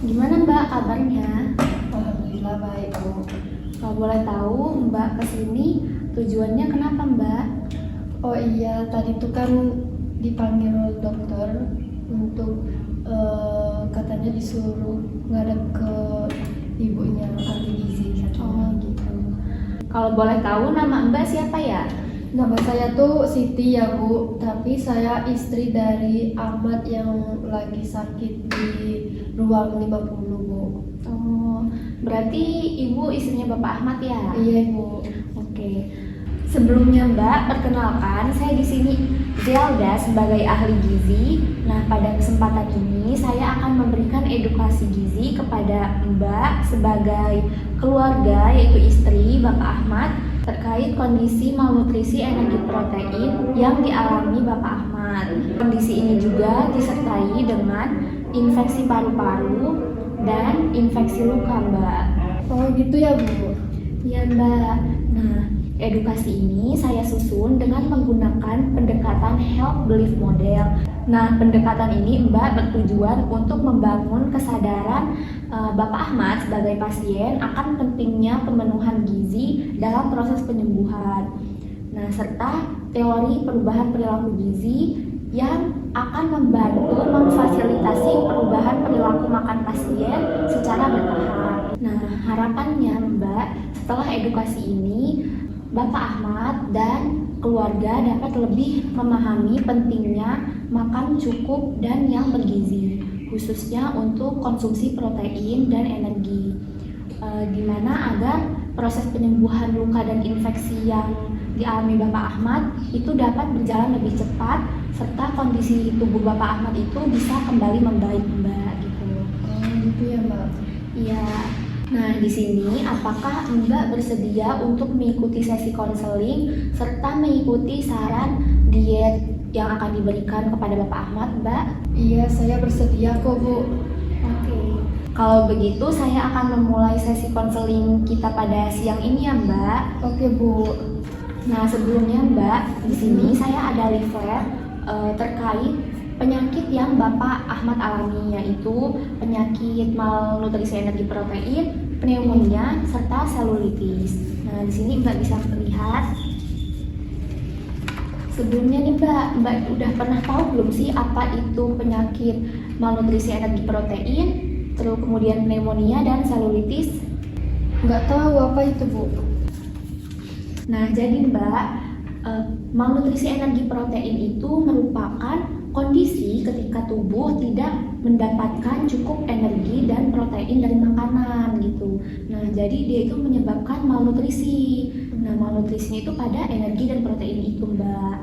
Gimana Mbak kabarnya? Alhamdulillah baik, Bu. Kalau boleh tahu Mbak kesini tujuannya kenapa Mbak? Oh iya, tadi tuh kan dipanggil dokter untuk katanya disuruh ngadep ke ibunya ahli gizi. Oh gitu. Kalau boleh tahu nama Mbak siapa ya? Nama saya tuh Siti ya, Bu. Tapi saya istri dari Ahmad yang lagi sakit di ruang 50, Bu. Oh, berarti Ibu istrinya Bapak Ahmad ya? Iya, Bu. Oke. Sebelumnya Mbak, perkenalkan saya di sini Zelda sebagai ahli gizi. Nah, pada kesempatan ini saya akan memberikan edukasi gizi kepada Mbak sebagai keluarga, yaitu istri Bapak Ahmad, terkait kondisi malnutrisi energi protein yang dialami Bapak Ahmad. Kondisi ini juga disertai dengan infeksi paru-paru dan infeksi luka, Mbak. Oh gitu ya, Bu. Iya, Mbak. Nah, edukasi ini saya susun dengan menggunakan pendekatan health belief model. Nah, pendekatan ini Mbak bertujuan untuk membangun kesadaran Bapak Ahmad sebagai pasien akan pentingnya pemenuhan gizi dalam proses penyembuhan. Nah, serta teori perubahan perilaku gizi yang akan membantu memfasilitasi perubahan perilaku makan pasien secara bertahap. Nah, harapannya Mbak, setelah edukasi ini Bapak Ahmad dan keluarga dapat lebih memahami pentingnya makan cukup dan yang bergizi, khususnya untuk konsumsi protein dan energi, di mana agar proses penyembuhan luka dan infeksi yang dialami Bapak Ahmad itu dapat berjalan lebih cepat, serta kondisi tubuh Bapak Ahmad itu bisa kembali membaik, Mbak, gitu. Oh gitu ya, Mbak. Iya. Nah, di sini apakah Mbak bersedia untuk mengikuti sesi konseling serta mengikuti saran diet yang akan diberikan kepada Bapak Ahmad, Mbak? Iya, saya bersedia kok, Bu. Oke. Kalau begitu saya akan memulai sesi konseling kita pada siang ini ya, Mbak. Oke, Bu. Nah, sebelumnya Mbak, di sini saya ada leaflet terkait penyakit yang Bapak Ahmad alami, yaitu penyakit malnutrisi energi protein, pneumonia, serta selulitis. Nah, di sini Mbak bisa melihat. Sebelumnya nih Mbak udah pernah tahu belum sih apa itu penyakit malnutrisi energi protein, terus kemudian pneumonia dan selulitis? Nggak tahu apa itu, Bu. Nah, jadi Mbak, malnutrisi energi protein itu merupakan kondisi ketika tubuh tidak mendapatkan cukup energi dan protein dari makanan gitu. Nah, jadi dia itu menyebabkan malnutrisi. Nah, malnutrisi itu pada energi dan protein itu, Mbak.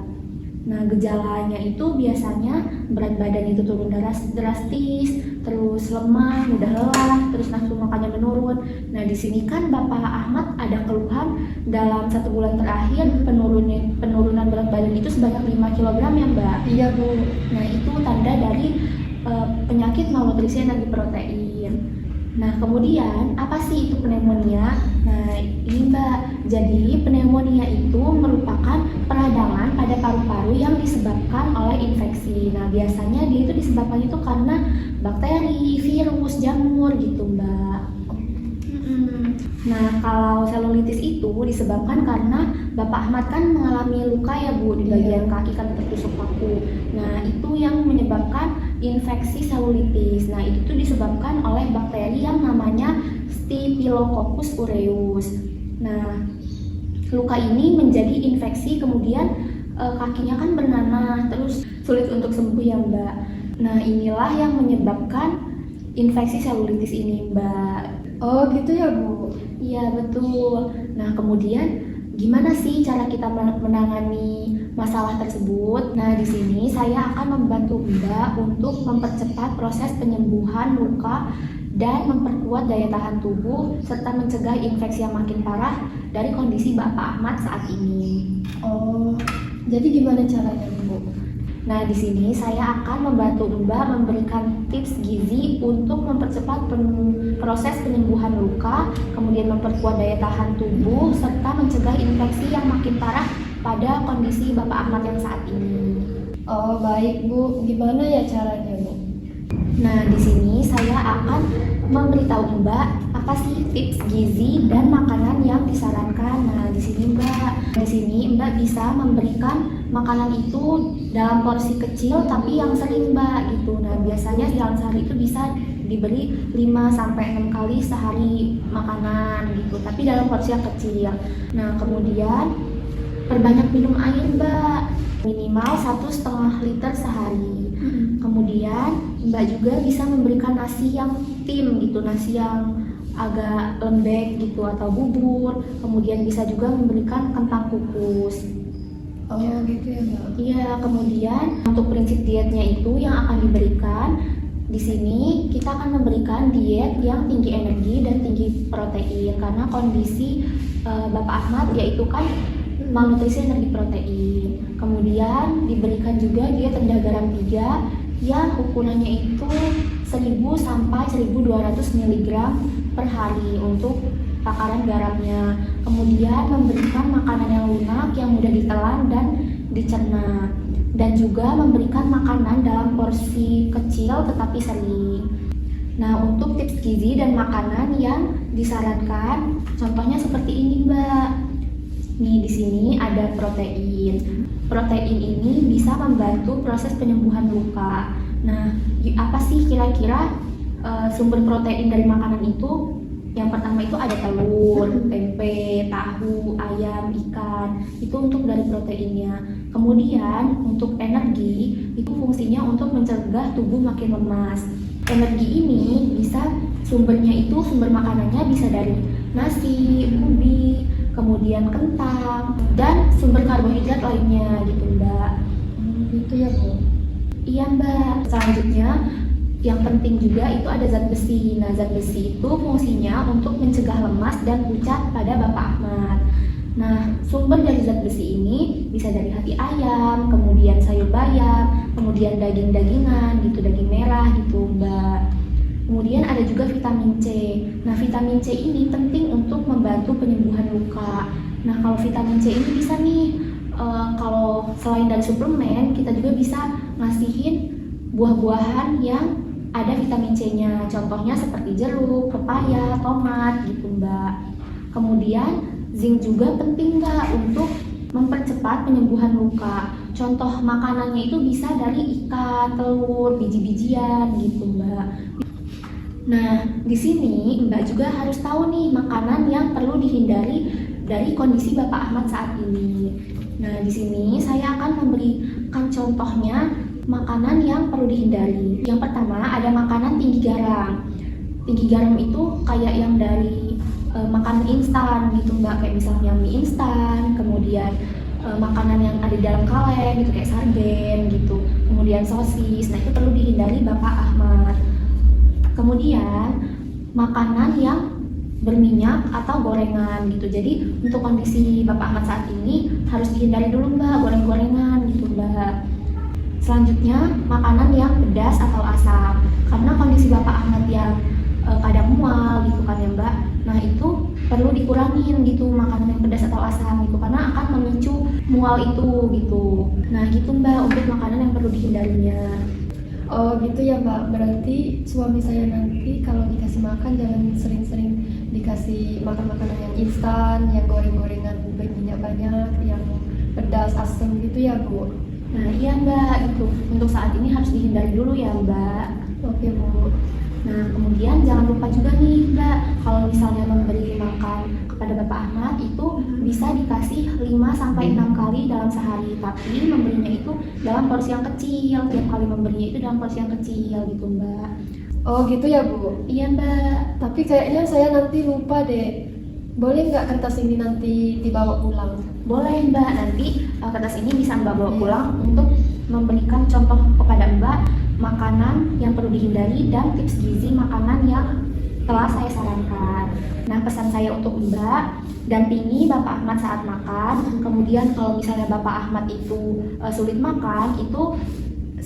Nah, gejalanya itu biasanya berat badan itu turun drastis, terus lemah, mudah lelah, terus nafsu makannya menurun. Nah, di sini kan Bapak Ahmad ada keluhan dalam 1 bulan terakhir penurunan berat badan itu sebanyak 5 kg ya, Mbak? Iya, Bu. Nah, itu tanda dari penyakit malnutrisi energi protein. Nah, kemudian apa sih itu pneumonia? Nah, ini Mbak, jadi pneumonia itu merupakan peradangan pada paru-paru yang disebabkan oleh infeksi. Nah, biasanya dia itu disebabkan itu karena bakteri, virus, jamur gitu, Mbak. Nah, kalau selulitis itu disebabkan karena Bapak Ahmad kan mengalami luka ya, Bu, di bagian kaki kan tertusuk paku. Nah, itu yang menyebabkan infeksi selulitis. Nah, itu tuh disebabkan oleh bakteri yang namanya Staphylococcus aureus. Nah, luka ini menjadi infeksi, kemudian kakinya kan bernanah, terus sulit untuk sembuh ya, Mbak. Nah, inilah yang menyebabkan infeksi selulitis ini, Mbak. Oh gitu ya, Bu. Iya, betul. Nah, kemudian gimana sih cara kita menangani masalah tersebut? Nah, di sini saya akan membantu Mbak untuk mempercepat proses penyembuhan luka dan memperkuat daya tahan tubuh serta mencegah infeksi yang makin parah dari kondisi Bapak Ahmad saat ini. Oh, jadi gimana caranya, Bu? Nah, di sini saya akan membantu Mbak memberikan tips gizi untuk mempercepat proses penyembuhan luka, kemudian memperkuat daya tahan tubuh, serta mencegah infeksi yang makin parah pada kondisi Bapak Ahmad yang saat ini. Oh baik, Bu. Gimana ya caranya, Bu? Nah, di sini saya akan memberitahu Mbak apa sih tips gizi dan makanan yang disarankan. Nah, di sini Mbak bisa memberikan makanan itu dalam porsi kecil tapi yang sering Mbak gitu. Nah, biasanya dalam sehari itu bisa diberi 5 sampai 6 kali sehari makanan gitu, tapi dalam porsi yang kecil. Nah, kemudian perbanyak minum air Mbak, minimal 1,5 liter sehari. Kemudian Mbak juga bisa memberikan nasi yang tim gitu, nasi yang agak lembek gitu atau bubur. Kemudian bisa juga memberikan kentang kukus. Oh gitu ya Mbak. Iya, kemudian untuk prinsip dietnya itu yang akan diberikan di sini kita akan memberikan diet yang tinggi energi dan tinggi protein karena kondisi Bapak Ahmad yaitu kan malnutrisi energi protein. Kemudian diberikan juga diet rendah garam 3 yang ukurannya itu 1000 sampai 1200 mg per hari untuk takaran garamnya. Kemudian memberikan makanan yang lunak yang mudah ditelan dan dicerna, dan juga memberikan makanan dalam porsi kecil tetapi sering. Nah, untuk tips gizi dan makanan yang disarankan contohnya seperti ini Mbak. Nih, di sini ada protein. Protein ini bisa membantu proses penyembuhan luka. Nah, apa sih kira-kira sumber protein dari makanan itu? Yang pertama itu ada telur, tempe, tahu, ayam, ikan. Itu untuk dari proteinnya. Kemudian untuk energi itu fungsinya untuk mencegah tubuh makin lemas. Energi ini bisa sumber makanannya bisa dari nasi, ubi, kemudian kentang, dan sumber karbohidrat lainnya gitu Mbak. Gitu ya Bu. Iya Mbak. Selanjutnya yang penting juga itu ada zat besi. Nah, zat besi itu fungsinya untuk mencegah lemas dan pucat pada Bapak Ahmad. Nah, sumber dari zat besi ini bisa dari hati ayam, kemudian sayur bayam, kemudian daging-dagingan gitu, daging merah gitu Mbak. Kemudian ada juga vitamin C. Nah, vitamin C ini penting untuk membantu penyembuhan luka. Nah, kalau vitamin C ini bisa nih, kalau selain dari suplemen, kita juga bisa ngasihin buah-buahan yang ada vitamin C-nya. Contohnya seperti jeruk, pepaya, tomat gitu Mbak. Kemudian zinc juga penting Mbak untuk mempercepat penyembuhan luka. Contoh makanannya itu bisa dari ikan, telur, biji-bijian gitu Mbak. Nah, di sini Mbak juga harus tahu nih makanan yang perlu dihindari dari kondisi Bapak Ahmad saat ini. Nah, di sini saya akan memberikan contohnya makanan yang perlu dihindari. Yang pertama ada makanan tinggi garam. Tinggi garam itu kayak yang dari makanan instan gitu Mbak, kayak misalnya mie instan, kemudian makanan yang ada di dalam kaleng gitu kayak sarden gitu, kemudian sosis. Nah, itu perlu dihindari Bapak Ahmad. Kemudian makanan yang berminyak atau gorengan gitu. Jadi untuk kondisi Bapak Ahmad saat ini harus dihindari dulu Mbak goreng-gorengan gitu Mbak. Selanjutnya makanan yang pedas atau asam. Karena kondisi Bapak Ahmad yang kadang mual gitu kan ya Mbak. Nah, itu perlu dikurangin gitu makanan yang pedas atau asam gitu karena akan memicu mual itu gitu. Nah, gitu Mbak untuk makanan yang perlu dihindarinya. Oh gitu ya Mbak, berarti suami saya nanti kalau dikasih makan jangan sering-sering dikasih makan makanan yang instan, yang goreng-gorengan berminyak banyak, yang pedas, asam gitu ya Bu? Nah iya Mbak, itu untuk saat ini harus dihindari dulu ya Mbak. Oke Bu. Nah, kemudian jangan lupa juga nih Mbak, kalau misalnya memberi makan kepada Bapak Ahmad itu bisa dikasih 5 sampai 6 kali dalam sehari, tapi memberinya itu dalam porsi yang kecil. Tiap kali memberinya itu dalam porsi yang kecil gitu Mbak. Oh gitu ya Bu? Iya Mbak. Tapi kayaknya saya nanti lupa deh. Boleh nggak kertas ini nanti dibawa pulang? Boleh Mbak, nanti kertas ini bisa Mbak bawa pulang untuk memberikan contoh kepada Mbak makanan yang perlu dihindari dan tips gizi makanan yang telah saya sarankan. Nah, pesan saya untuk Mbak, dampingi Bapak Ahmad saat makan. Kemudian kalau misalnya Bapak Ahmad itu sulit makan, itu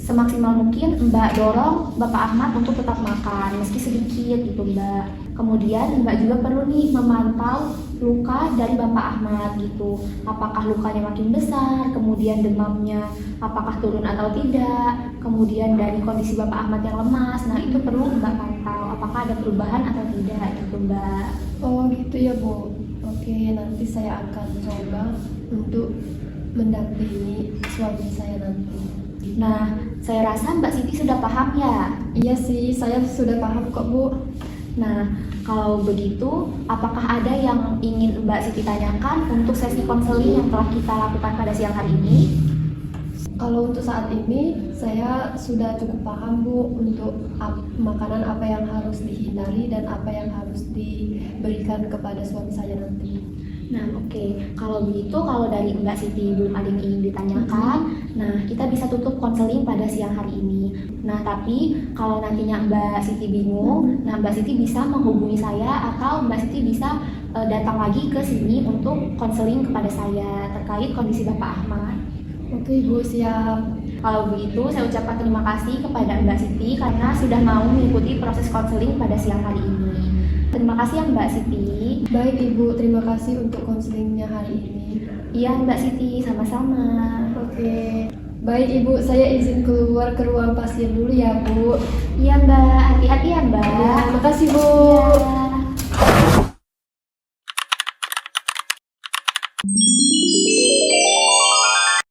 semaksimal mungkin Mbak dorong Bapak Ahmad untuk tetap makan meski sedikit gitu Mbak. Kemudian Mbak juga perlu nih memantau luka dari Bapak Ahmad gitu. Apakah lukanya makin besar, kemudian demamnya apakah turun atau tidak, kemudian dari kondisi Bapak Ahmad yang lemas. Nah, itu perlu Mbak pantau apakah ada perubahan atau tidak gitu Mbak. Oh gitu ya Bu. Oke, nanti saya akan coba untuk mendampingi suami saya nanti. Nah, saya rasa Mbak Siti sudah paham ya. Iya sih, saya sudah paham kok Bu. Nah, kalau begitu, apakah ada yang ingin Mbak Siti tanyakan untuk sesi konseling yang telah kita lakukan pada siang hari ini? Kalau untuk saat ini, saya sudah cukup paham Bu untuk makanan apa yang harus dihindari dan apa yang harus diberikan kepada suami saya nanti. Nah, oke. Kalau begitu, kalau dari Mbak Siti belum ada yang ingin ditanyakan, nah kita bisa tutup konseling pada siang hari ini. Nah, tapi kalau nantinya Mbak Siti bingung, nah Mbak Siti bisa menghubungi saya atau Mbak Siti bisa datang lagi ke sini untuk konseling kepada saya terkait kondisi Bapak Ahmad. Oke Bu, siap. Kalau begitu, saya ucapkan terima kasih kepada Mbak Siti karena sudah mau mengikuti proses konseling pada siang hari ini. Terima kasih ya Mbak Siti. Baik Ibu, terima kasih untuk konselingnya hari ini. Iya Mbak Siti, sama-sama. Oke. Baik Ibu, saya izin keluar ke ruang pasien dulu ya Bu. Iya Mbak, hati-hati ya Mbak. Ya, makasih Bu. Iya.